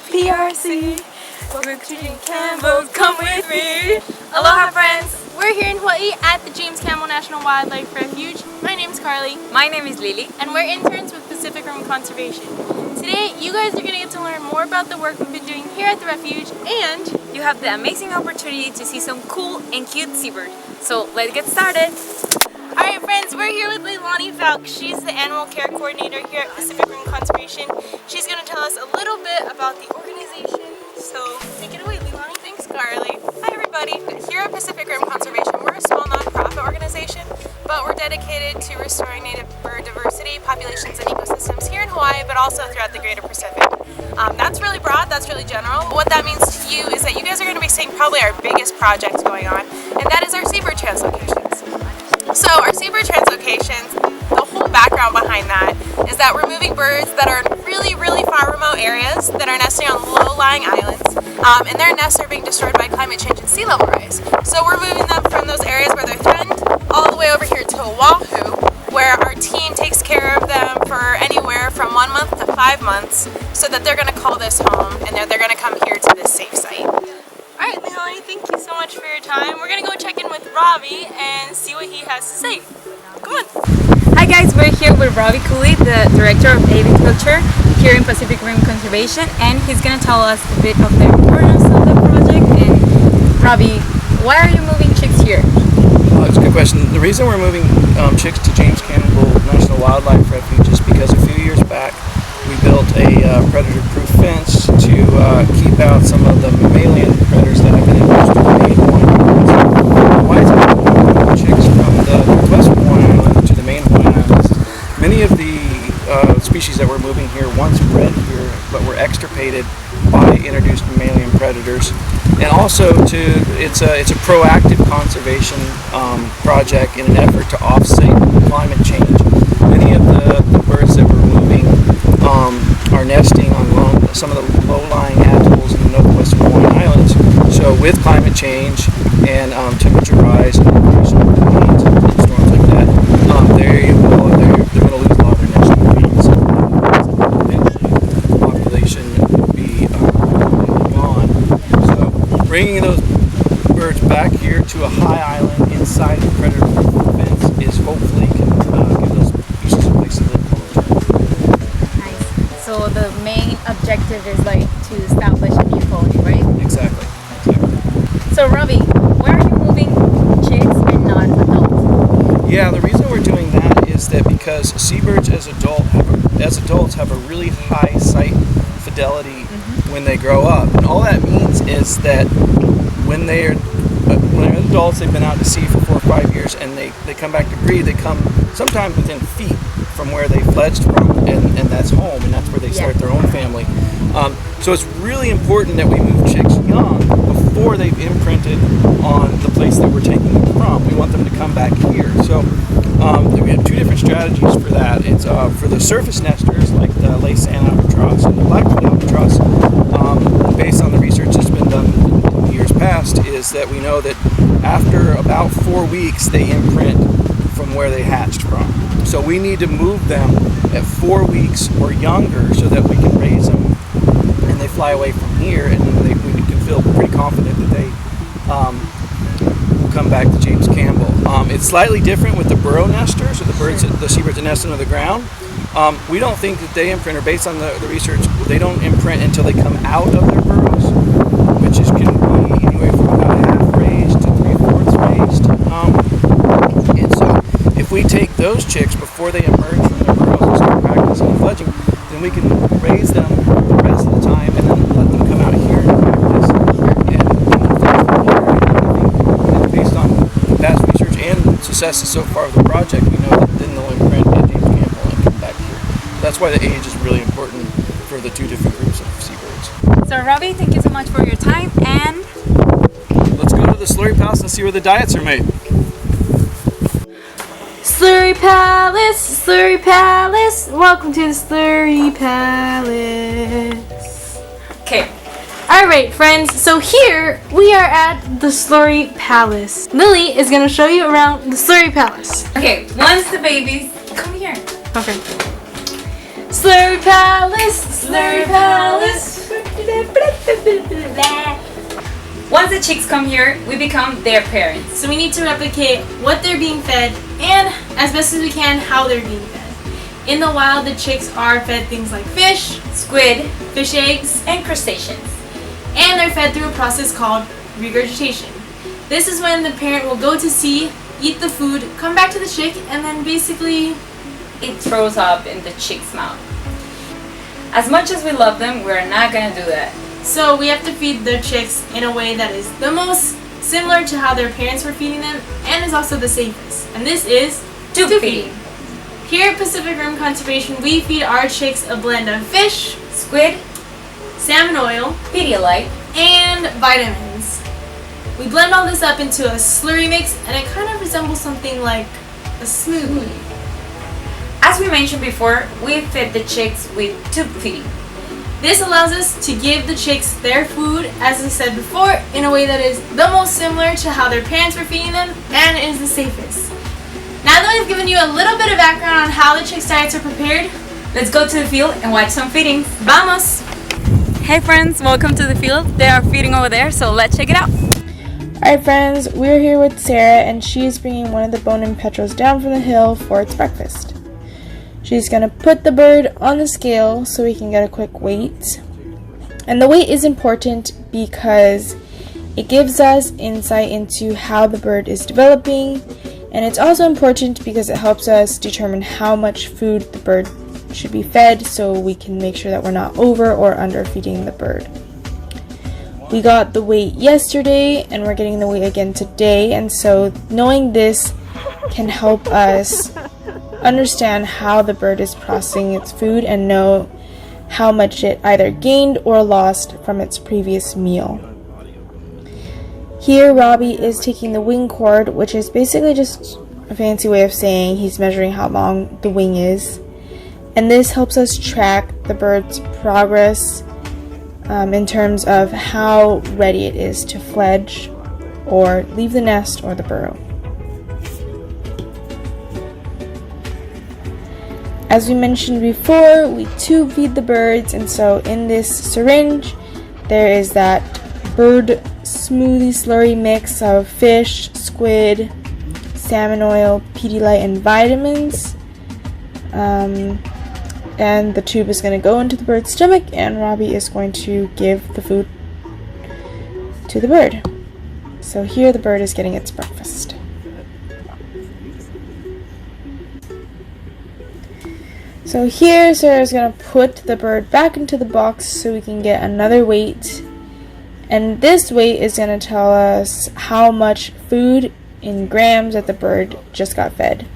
PRC. We're James Campbell, come with me. Aloha friends, we're here in Hawaii at the James Campbell National Wildlife Refuge. My name's Carly. My name is Lily. And we're interns with Pacific Rim Conservation. Today, you guys are going to get to learn more about the work we've been doing here at the refuge, and you have the amazing opportunity to see some cool and cute seabirds. So let's get started. Alright friends, we're here with Leilani Falk. She's the Animal Care Coordinator here at Pacific Rim Conservation. She's going to tell us a little bit about the organization. So take it away, Leilani. Thanks, Carly. Hi everybody. Here at Pacific Rim Conservation, we're a small nonprofit organization, but we're dedicated to restoring native bird diversity, populations, and ecosystems here in Hawaii, but also throughout the greater Pacific. That's really broad, that's really general. What that means to you is that you guys are going to be seeing probably our biggest project going on, and that is our seabird translocations. So our seabird translocations, the whole background behind that is that we're moving birds that are in really, really far remote areas that are nesting on low-lying islands, and their nests are being destroyed by climate change and sea level rise. So we're moving them from those areas where they're threatened all the way over here to Oahu, where our team takes care of them for anywhere from 1 month to 5 months, so that they're going to call this home and they're going to come here to this safe site. Alright, Leilani, thank you so much for your time. We're going to go check in with Ravi and see what he has to say. Come on. Hi guys, we're here with Ravi Cooley, the Director of Agriculture here in Pacific Rim Conservation, and he's going to tell us a bit of the importance of the project. And Ravi, why are you moving chicks here? That's a good question. The reason we're moving chicks to James Campbell National Wildlife Refuge is because a few years back we built a predator-proof fence to keep out some of the mammalian predators that have been introduced to the main Hawaiian Islands. Why is it moving chicks from the northwestern Hawaiian Islands to the main Hawaiian Islands? Many of the species that we're moving here once bred here, but were extirpated by introduced mammalian predators. And also, it's a proactive conservation project in an effort to offset climate change. Many of the birds that we're moving are nesting on some of the low-lying atolls in the northwestern Hawaiian Islands. So with climate change and temperature rise and rains and storms like that, they're going to lose a lot of their nesting grounds. Eventually, the population will be gone. So bringing those birds back here to a high island inside the predator-proof fence is hopefully can give those species a place to live. So the main objective is like to establish a new colony, right? Exactly. So Ravi, why are you moving chicks and not adults? Yeah, the reason we're doing that is that because seabirds as adults have a really high site fidelity when they grow up, and all that means is that when they're adults, they've been out to sea for 4 or 5 years, and they come back to breed. They come sometimes within feet from where they fledged from, and that's home, and that's where they start their own family. So it's really important that we move chicks young before they've imprinted on the place that we're taking them from. We want them to come back here. So we have 2 different strategies for that. It's for the surface nesters like the Laysan albatross and the black-footed albatross. Based on the research that's been done in years past, is that we know that after about 4 weeks they imprint from where they hatched from. So we need to move them at 4 weeks or younger so that we can raise them and they fly away from here, and then we can feel pretty confident that they will come back to James Campbell. It's slightly different with the burrow nesters, or the seabirds that nest under the ground. We don't think that they imprint, or based on the research, they don't imprint until they come out of their burrows, which can be anywhere from about half raised to 3/4 raised. And so if we take those chicks before they emerge from their burrows and start practicing fledging, then we can raise them the rest of the time and then let them come out here and practice. And based on past research and successes so far of the project, we know that then they'll imprint at James Campbell and come back here. That's why the age is really important for the 2 different groups of seabirds. So Ravi, thank you so much for your time, and let's go to the Slurry Palace and see where the diets are made. Slurry Palace, Slurry Palace. Welcome to the Slurry Palace. okay. Alright friends, so here we are at the Slurry Palace. Lily is going to show you around the Slurry Palace. Okay, once the babies come here. Okay. Slurry Palace, Slurry Palace. once the chicks come here, we become their parents. So we need to replicate what they're being fed and, as best as we can, how they're being fed. In the wild, the chicks are fed things like fish, Squid, fish eggs, and crustaceans. and they're fed through a process called regurgitation. This is when the parent will go to sea, eat the food, come back to the chick, and then basically It throws up in the chick's mouth. As much as we love them, we're not gonna do that. so we have to feed the chicks in a way that is the most similar to how their parents were feeding them and is also the safest. And this is Tube tube feeding. Here at Pacific Rim Conservation, we feed our chicks a blend of fish, Squid, salmon oil, Pedialyte, and vitamins. We blend all this up into a slurry mix, and it kind of resembles something like a smoothie. As we mentioned before, we feed the chicks with tube feeding. This allows us to give the chicks their food, as I said before, in a way that is the most similar to how their parents were feeding them and is the safest. Now that we've given you a little bit of background on how the chicks' diets are prepared, Let's go to the field and watch some feedings. vamos! Hey friends, welcome to the field. They are feeding over there, so let's check it out. Alright friends, we're here with Sarah and she's bringing one of the bone-in petrels down from the hill for its breakfast. She's going to put the bird on the scale so we can get a quick weight. And the weight is important because it gives us insight into how the bird is developing, and it's also important because it helps us determine how much food the bird should be fed so we can make sure that we're not over or under feeding the bird. We got the weight yesterday and we're getting the weight again today, and so knowing this can help us understand how the bird is processing its food and know how much it either gained or lost from its previous meal. Here Robbie is taking the wing cord, which is basically just a fancy way of saying he's measuring how long the wing is, and this helps us track the bird's progress in terms of how ready it is to fledge or leave the nest or the burrow. As we mentioned before, we tube feed the birds, and so in this syringe there is that bird smoothie slurry mix of fish, squid, salmon oil, Pedialyte, and vitamins. And the tube is going to go into the bird's stomach, and Robbie is going to give the food to the bird. So here the bird is getting its breakfast. So here Sarah's going to put the bird back into the box so we can get another weight. And this weight is going to tell us how much food in grams that the bird just got fed.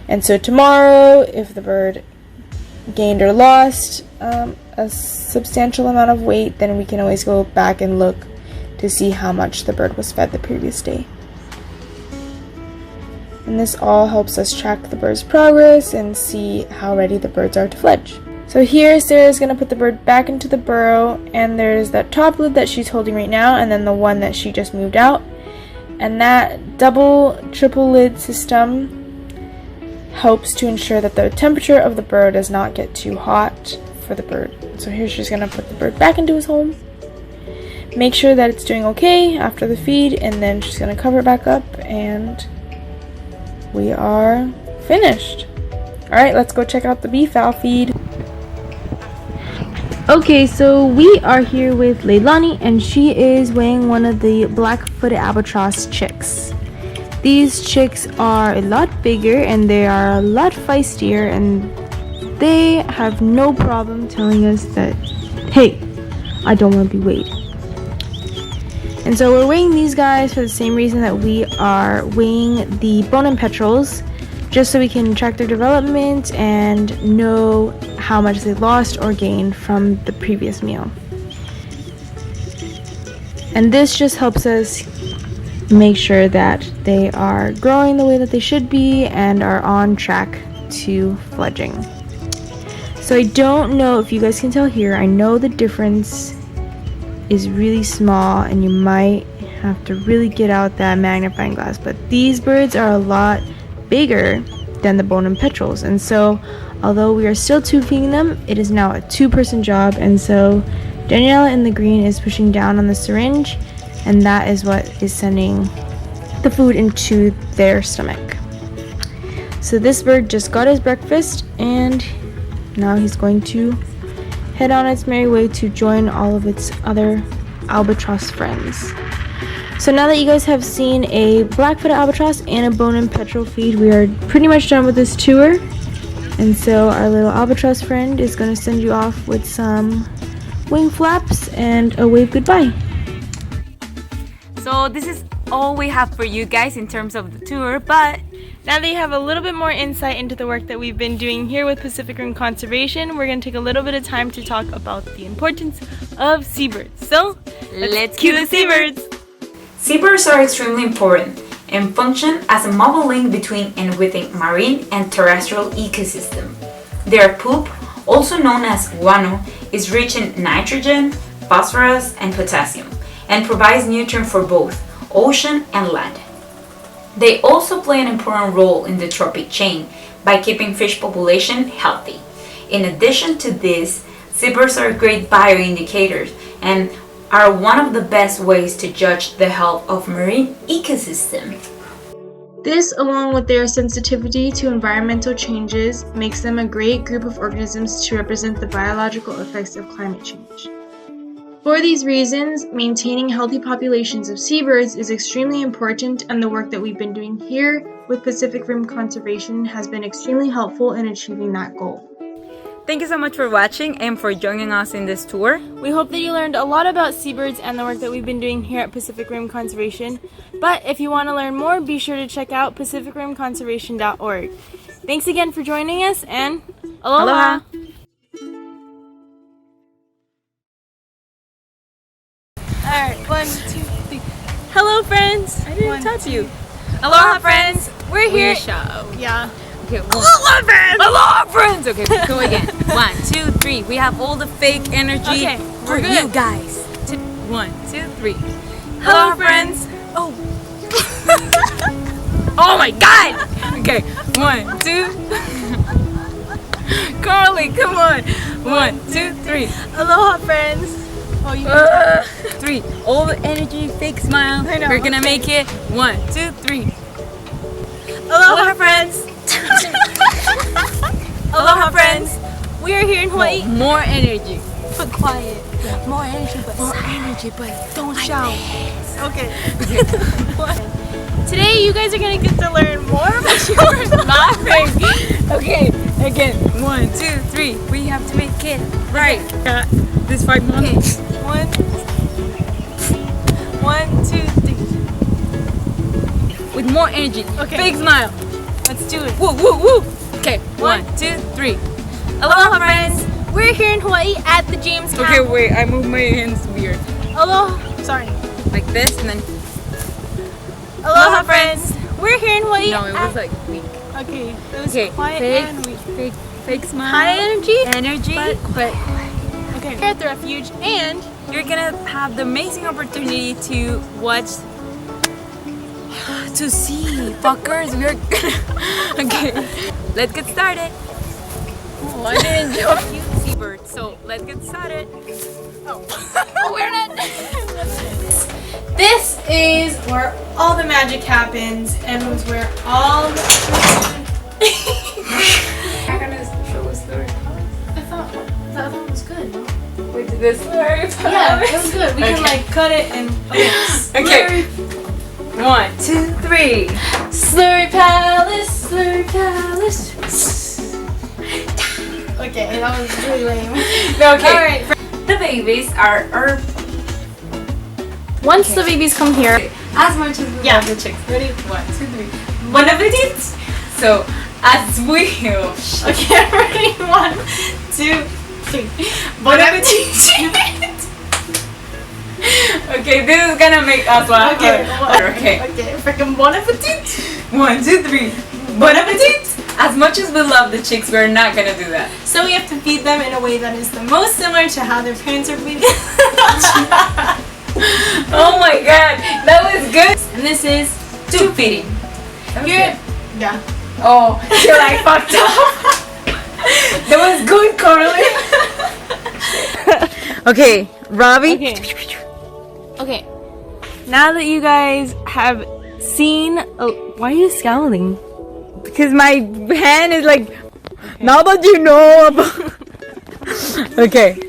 And so tomorrow, if the bird gained or lost a substantial amount of weight, then we can always go back and look to see how much the bird was fed the previous day. And this all helps us track the bird's progress and see how ready the birds are to fledge. So here Sarah's going to put the bird back into the burrow, and there's that top lid that she's holding right now and then the one that she just moved out. And that triple lid system helps to ensure that the temperature of the bird does not get too hot for the bird. So here she's going to put the bird back into his home, make sure that it's doing okay after the feed, and then she's going to cover it back up, and we are finished. Alright, let's go check out the beefowl feed. Okay, so we are here with Leilani, and she is weighing one of the black-footed albatross chicks. These chicks are a lot bigger and they are a lot feistier, and they have no problem telling us that, hey, I don't want to be weighed. And so we're weighing these guys for the same reason that we are weighing the bone-in petrels, just so we can track their development and know how much they lost or gained from the previous meal. And this just helps us make sure that they are growing the way that they should be and are on track to fledging. So I don't know if you guys can tell here, I know the difference is really small and you might have to really get out that magnifying glass, but these birds are a lot bigger than the bone-in petrels, and so although we are still tube feeding them, it is now a two-person job. And so Daniela in the green is pushing down on the syringe and that is what is sending the food into their stomach. So this bird just got his breakfast, and now he's going to head on its merry way to join all of its other albatross friends. So now that you guys have seen a black-footed albatross and a bone-in petrel feed, we are pretty much done with this tour. And so our little albatross friend is going to send you off with some wing flaps and a wave goodbye. So this is all we have for you guys in terms of the tour, but Now that you have a little bit more insight into the work that we've been doing here with Pacific Rim Conservation, we're going to take a little bit of time to talk about the importance of seabirds. So, let's cue the seabirds! Seabirds are extremely important and function as a mobile link between and within marine and terrestrial ecosystem. Their poop, also known as guano, is rich in nitrogen, phosphorus, and potassium, and provides nutrients for both ocean and land. They also play an important role in the trophic chain by keeping fish population healthy. In addition to this, seabirds are great bioindicators and are one of the best ways to judge the health of marine ecosystem. This, along with their sensitivity to environmental changes, makes them a great group of organisms to represent the biological effects of climate change. For these reasons, maintaining healthy populations of seabirds is extremely important, and the work that we've been doing here with Pacific Rim Conservation has been extremely helpful in achieving that goal. thank you so much for watching and for joining us in this tour. We hope that you learned a lot about seabirds and the work that we've been doing here at Pacific Rim Conservation. But if you want to learn more, be sure to check out pacificrimconservation.org. Thanks again for joining us, and aloha! Aloha. Alright, 1, 2, 3. Hello, friends! I didn't touch you. Aloha, friends! We're here. Yeah. Okay, aloha friends! Aloha friends! Okay, go again. 1, 2, 3. We have all the fake energy Okay, for we're good. you guys. 1, 2, 3. Hello, friends! Oh. Oh my god! Okay, 1, 2. Carly, come on. 1, 2, 3. Aloha, friends! Oh, you 3. All the energy, fake smile. I know, We're gonna okay. make it. 1, 2, 3. Aloha, friends! Aloha, friends! We are here in Hawaii. More energy. But quiet. More energy, but don't shout. Okay. Today, you guys are gonna get to learn more about your Laughing. Okay, again. 1, 2, 3. We have to make it right. This 5 months. 1, 2, 3. With more energy. Okay. Big smile. Let's do it. Woo, woo, woo. Okay, 1, 2, 3. Aloha, friends! We're here in Hawaii at the James Camp. Okay, wait. I move my hands weird. Aloha. Sorry. Like this, and then. Aloha, friends! We're here in Hawaii. No, it was like weak. Okay. It was Okay, quiet and weak. fake smile. High energy. Energy, but Okay. We're at the refuge, and you're gonna have the amazing opportunity to watch, to see, fuckers. We're okay. Let's get started. Oh, I didn't joke you, seabird. So let's get started. oh, we're not. This is where all the magic happens, and was where all the. I'm gonna show a story. I thought that one was good. No? Wait, this Slurry Palace. Yeah, it was good. We can like cut it and. Okay. 1, 2, 3. Slurry Palace, Slurry Palace. Okay, that was really lame. No, okay. Alright. The babies are Once the babies come here, As much as we Yeah. love the chicks. Ready? 1, 2, 3. Bon appetit! So, as we okay, ready? 1, 2, 3. Bon appetit! Okay, this is gonna make us laugh. Okay, Okay. Okay, freaking bon appetit. 1, 2, 3. Bon appetit! As much as we love the chicks, we're not gonna do that. So we have to feed them in a way that is the most similar to how their parents are feeding. Oh my god, that was good! And this is Tube feeding. here. Yeah. Oh, you're like fucked up. That was good, Carly. Okay, Ravi. Okay. now that you guys have seen, why are you scowling? Because my hand is like, now that you know about. Okay.